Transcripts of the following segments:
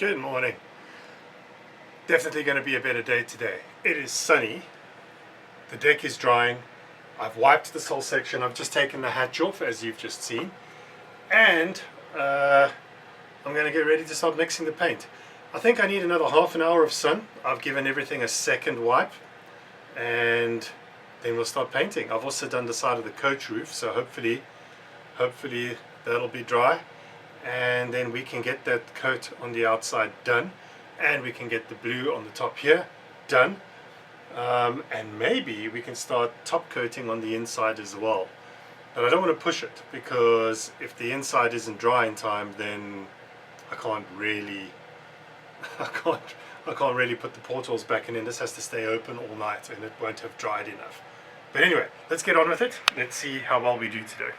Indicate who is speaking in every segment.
Speaker 1: Good morning. Definitely going to be a better day today. It is sunny. The deck is drying. I've wiped this whole section. I've just taken the hatch off, as you've just seen. And I'm going to get ready to start mixing the paint. I think I need another half an hour of sun. I've given everything a second wipe. And then we'll start painting. I've also done the side of the coach roof, so hopefully that'll be dry. And then we can get that coat on the outside done, and we can get the blue on the top here done, and maybe we can start top coating on the inside as well. But I don't want to push it, because if the inside isn't dry in time, then I can't really put the portals back in. This has to stay open all night and it won't have dried enough. But anyway, let's get on with it. Let's see how well we do today.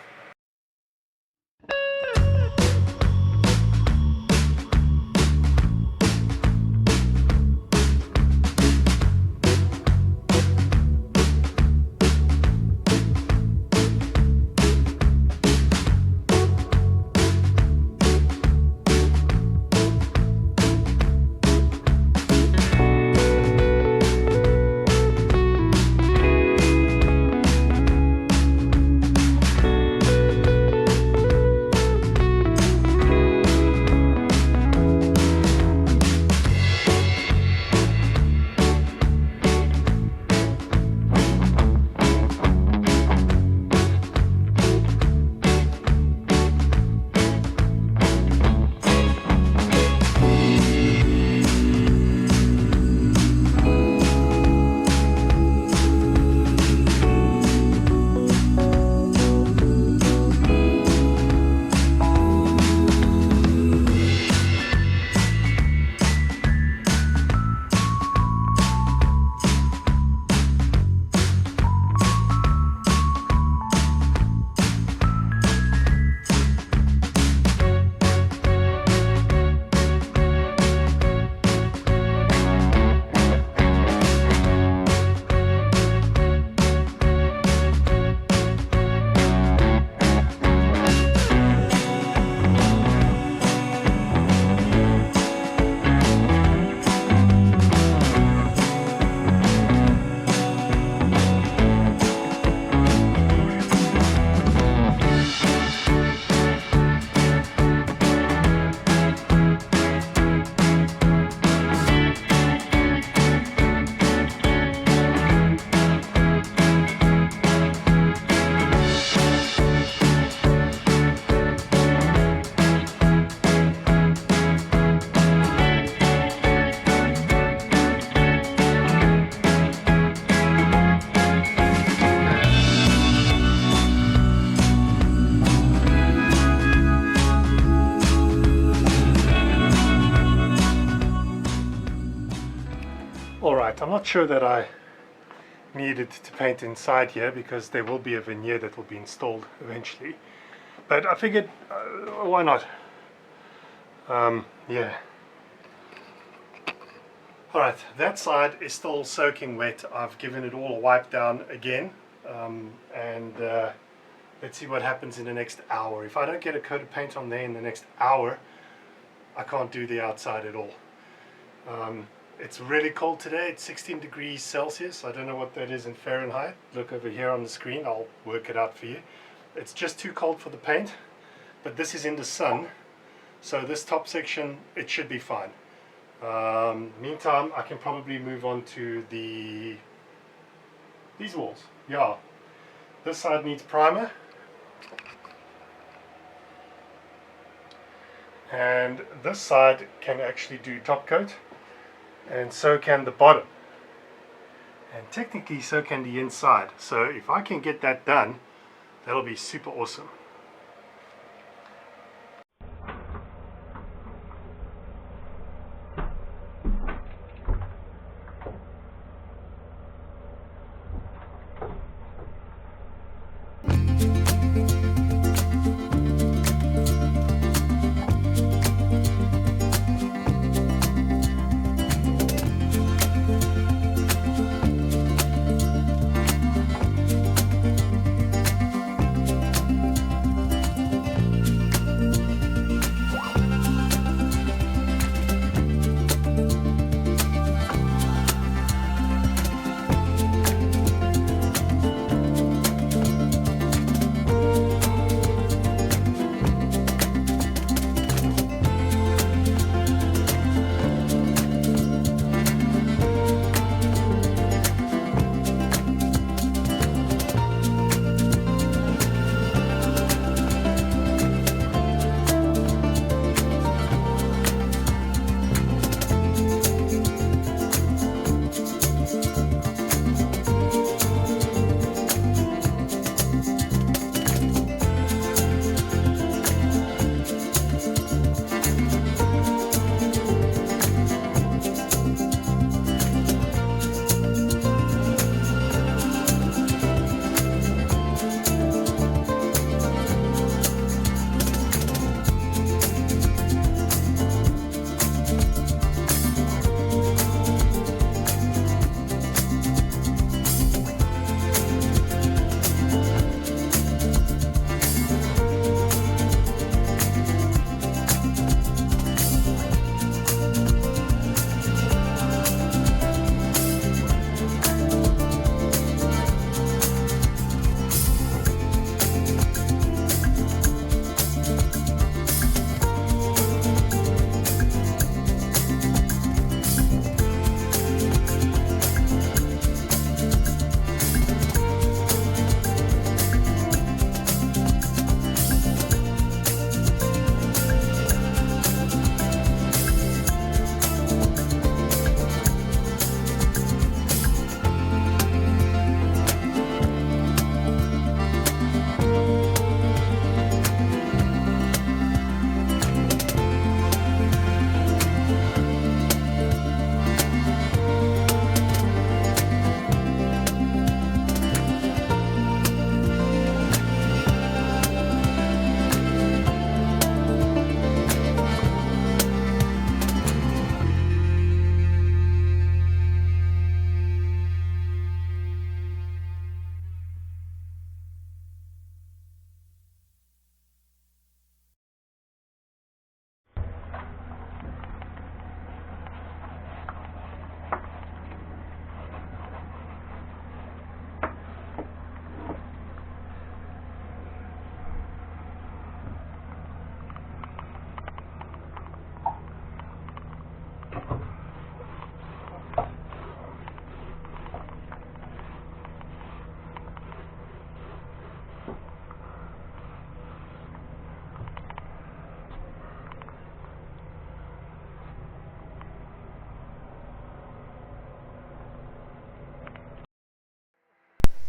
Speaker 1: Alright, I'm not sure that I needed to paint inside here, because there will be a veneer that will be installed eventually. But I figured, why not? Yeah. Alright, that side is still soaking wet. I've given it all a wipe down again. Let's see what happens in the next hour. If I don't get a coat of paint on there in the next hour, I can't do the outside at all. It's really cold today. It's 16 degrees Celsius. I don't know what that is in Fahrenheit. Look over here on the screen. I'll work it out for you. It's just too cold for the paint, but this is in the sun, so this top section, it should be fine. Meantime, I can probably move on to these walls. Yeah, this side needs primer, and this side can actually do top coat. And so can the bottom, and technically so can the inside. So if I can get that done, that'll be super awesome.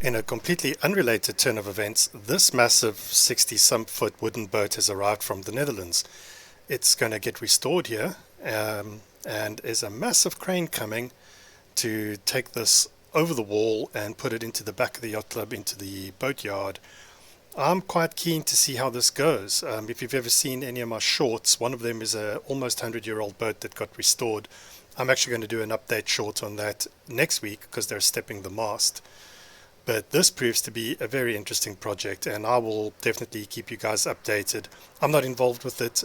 Speaker 1: In a completely unrelated turn of events, this massive 60-some foot wooden boat has arrived from the Netherlands. It's going to get restored here, and there's a massive crane coming to take this over the wall and put it into the back of the yacht club, into the boatyard. I'm quite keen to see how this goes. If you've ever seen any of my shorts, one of them is a almost 100-year-old boat that got restored. I'm actually going to do an update short on that next week because they're stepping the mast. But this proves to be a very interesting project, and I will definitely keep you guys updated. I'm not involved with it,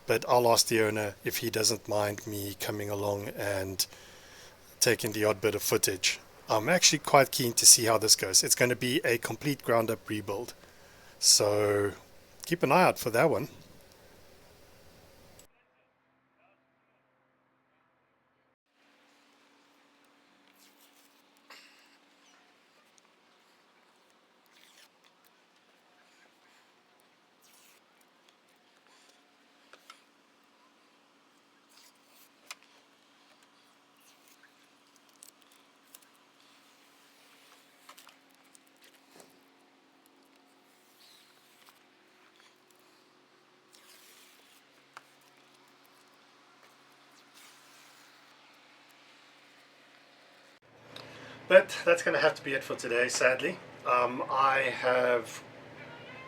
Speaker 1: but I'll ask the owner if he doesn't mind me coming along and taking the odd bit of footage. I'm actually quite keen to see how this goes. It's going to be a complete ground up rebuild, so keep an eye out for that one. But that's going to have to be it for today, sadly. I have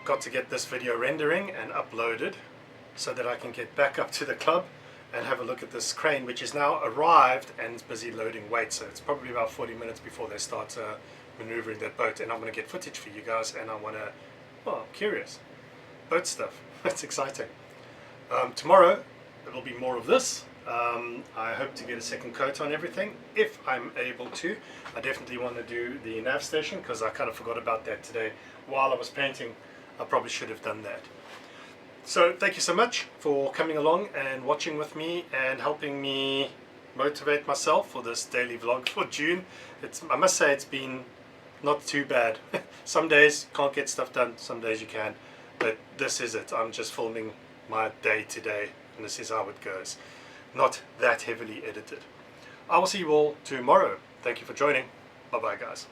Speaker 1: got to get this video rendering and uploaded so that I can get back up to the club and have a look at this crane, which is now arrived and is busy loading weight. So it's probably about 40 minutes before they start maneuvering that boat, and I'm going to get footage for you guys, and I want to, well, I'm curious. Boat stuff. That's exciting. Tomorrow there will be more of this. I hope to get a second coat on everything if I'm able to. I definitely want to do the nav station because I kind of forgot about that today while I was painting. I probably should have done that. So thank you so much for coming along and watching with me and helping me motivate myself for this daily vlog for June. I must say it's been not too bad. Some days can't get stuff done, some days you can, but this is it. I'm just filming my day to day, and this is how it goes. Not that heavily edited. I will see you all tomorrow. Thank you for joining. Bye bye, guys.